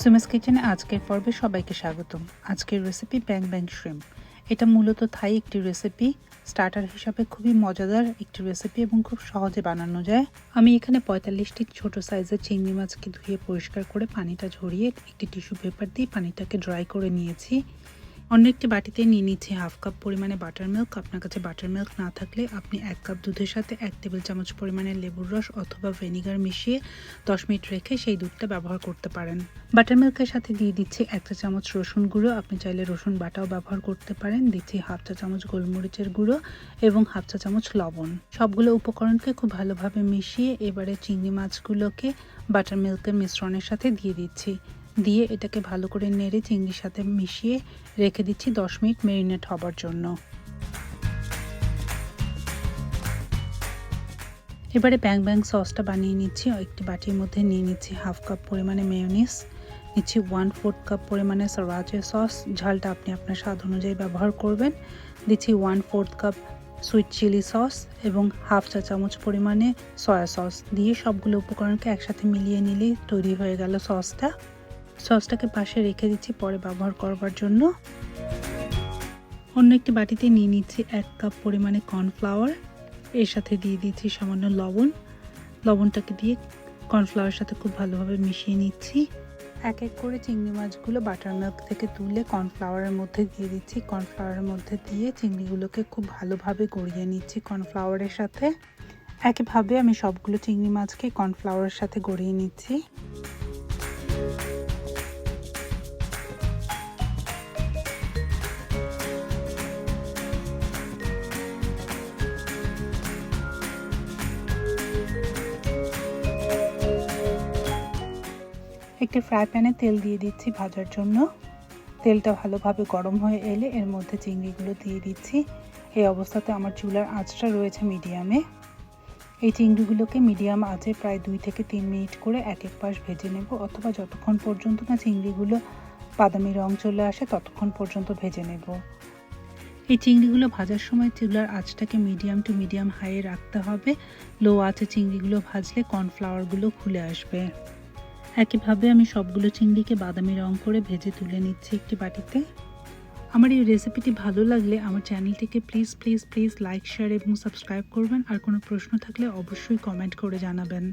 সুমাস কিচেনে আজকের পর্বে সবাইকে স্বাগতম। আজকের রেসিপি ব্যাং ব্যাং শ্রিম্প। এটা মূলত থাই একটি রেসিপি, স্টার্টার হিসাবে খুবই মজাদার একটি রেসিপি এবং খুব সহজে বানানো যায়। আমি এখানে 45টি ছোট সাইজের চিংড়ি মাছকে ধুয়ে পরিষ্কার করে পানিটা ঝরিয়ে একটি টিস্যু পেপার দিয়ে পানিটাকে ড্রাই করে নিয়েছি। অন্য একটি বাটিতে নিয়ে নিচ্ছি হাফ কাপ পরিমাণে বাটার মিল্ক। আপনার কাছে বাটার মিল্ক না থাকলে আপনি 1 কাপ দুধের সাথে 1 টেবিল চামচ পরিমাণে লেবুর রস অথবা ভিনেগার মিশিয়ে 10 মিনিট রেখে সেই দুধটা ব্যবহার করতে পারেন। বাটার মিল্কের সাথে দিয়ে দিচ্ছি 1 চা চামচ রসুন গুঁড়ো, আপনি চাইলে রসুন বাটাও ব্যবহার করতে পারেন। দিচ্ছি হাফ চা চামচ গোলমরিচের গুঁড়ো এবং হাফ চা চামচ লবণ। সবগুলো উপকরণকে খুব ভালোভাবে মিশিয়ে এবারে চিংড়ি মাছগুলোকে বাটার মিল্কের মিশ্রণের সাথে দিয়ে দিচ্ছি। দিয়ে এটাকে ভালো করে নেড়ে চিংড়ির সাথে মিশিয়ে রেখে দিচ্ছি 10 মিনিট ম্যারিনেট হবার জন্য। এবারে ব্যাং ব্যাং সসটা বানিয়ে নিচ্ছি। একটি বাটির মধ্যে নিয়ে নিচ্ছি হাফ কাপ পরিমাণে mayonnaise, নিচ্ছি 1/4 কাপ পরিমাণে sriracha সস, ঝালটা আপনি আপনার স্বাদ অনুযায়ী ব্যবহার করবেন। দিচ্ছি 1/4 কাপ সুইট চিলি সস এবং হাফ চা চামচ পরিমাণে সয়া সস। দিয়ে সবগুলো উপকরণকে একসাথে মিলিয়ে নিলেই তৈরি হয়ে গেল সসটা। সসটাকে পাশে রেখে দিচ্ছি পরে ব্যবহার করবার জন্য। অন্য একটি বাটিতে নিয়ে নিচ্ছি 1 কাপ পরিমাণে কর্নফ্লাওয়ার, এর সাথে দিয়ে দিচ্ছি সামান্য লবণ। লবণটাকে দিয়ে কর্নফ্লাওয়ারের সাথে খুব ভালোভাবে মিশিয়ে নিচ্ছি। এক এক করে চিংড়ি মাছগুলো বাটার মিল্ক থেকে তুলে কর্নফ্লাওয়ারের মধ্যে দিয়ে দিচ্ছি। কর্নফ্লাওয়ারের মধ্যে দিয়ে চিংড়িগুলোকে খুব ভালোভাবে গড়িয়ে নিচ্ছি কর্নফ্লাওয়ারের সাথে। একইভাবে আমি সবগুলো চিংড়ি মাছকে কর্নফ্লাওয়ারের সাথে গড়িয়ে নিচ্ছি। একটি ফ্রাই প্যানে তেল দিয়ে দিচ্ছি ভাজার জন্য। তেলটা ভালোভাবে গরম হয়ে এলে এর মধ্যে চিংড়িগুলো দিয়ে দিচ্ছি। এই অবস্থাতে আমার চুলার আঁচটা রয়েছে মিডিয়ামে। এই চিংড়িগুলোকে মিডিয়াম আঁচে প্রায় 2 থেকে 3 মিনিট করে এক এক পাশ ভেজে নেব, অথবা যতক্ষণ পর্যন্ত না চিংড়িগুলো বাদামি রং চলে আসে ততক্ষণ পর্যন্ত ভেজে নেব। এই চিংড়িগুলো ভাজার সময় চুলার আঁচটাকে মিডিয়াম টু মিডিয়াম হাইয়ে রাখতে হবে। লো আঁচে চিংড়িগুলো ভাজলে কর্নফ্লাওয়ারগুলো খুলে আসবে। একইভাবে আমি সবগুলো চিংড়িকে বাদামি রং করে ভেজে তুলে নিচ্ছি একটি বাটিতে। আমার এই রেসিপিটি ভালো লাগলে আমার চ্যানেলটিকে প্লিজ লাইক, শেয়ার এবং সাবস্ক্রাইব করবেন। আর কোনো প্রশ্ন থাকলে অবশ্যই কমেন্ট করে জানাবেন।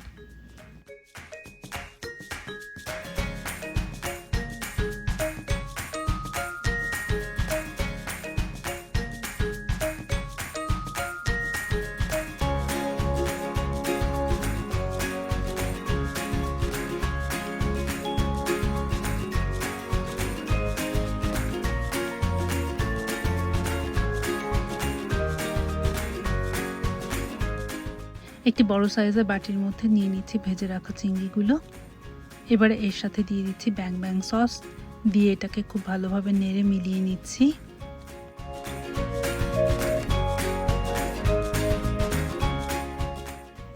একটি বড় সাইজের বাটির মধ্যে নিয়ে নিচ্ছি ভেজে রাখা চিংড়িগুলো। এবারে এর সাথে দিয়ে দিচ্ছি ব্যাং ব্যাং সস, দিয়ে এটাকে খুব ভালোভাবে নেড়ে মিলিয়ে নিচ্ছি।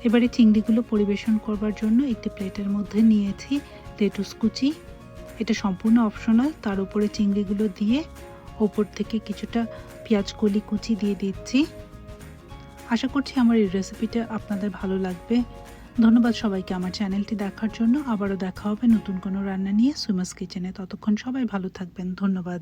এবারে চিংড়িগুলো পরিবেশন করবার জন্য একটি প্লেটের মধ্যে নিয়েছি লেটুস কুচি। এটা সম্পূর্ণ অপশনাল। তার উপরে চিংড়িগুলো দিয়ে ওপর থেকে কিছুটা পেঁয়াজ কলি কুচি দিয়ে দিচ্ছি। আশা করছি আমার এই রেসিপিটা আপনাদের ভালো লাগবে। ধন্যবাদ সবাইকে আমার চ্যানেলটি দেখার জন্য। আবারও দেখা হবে নতুন কোনো রান্না নিয়ে সুমাস কিচেনে। ততক্ষণ সবাই ভালো থাকবেন। ধন্যবাদ।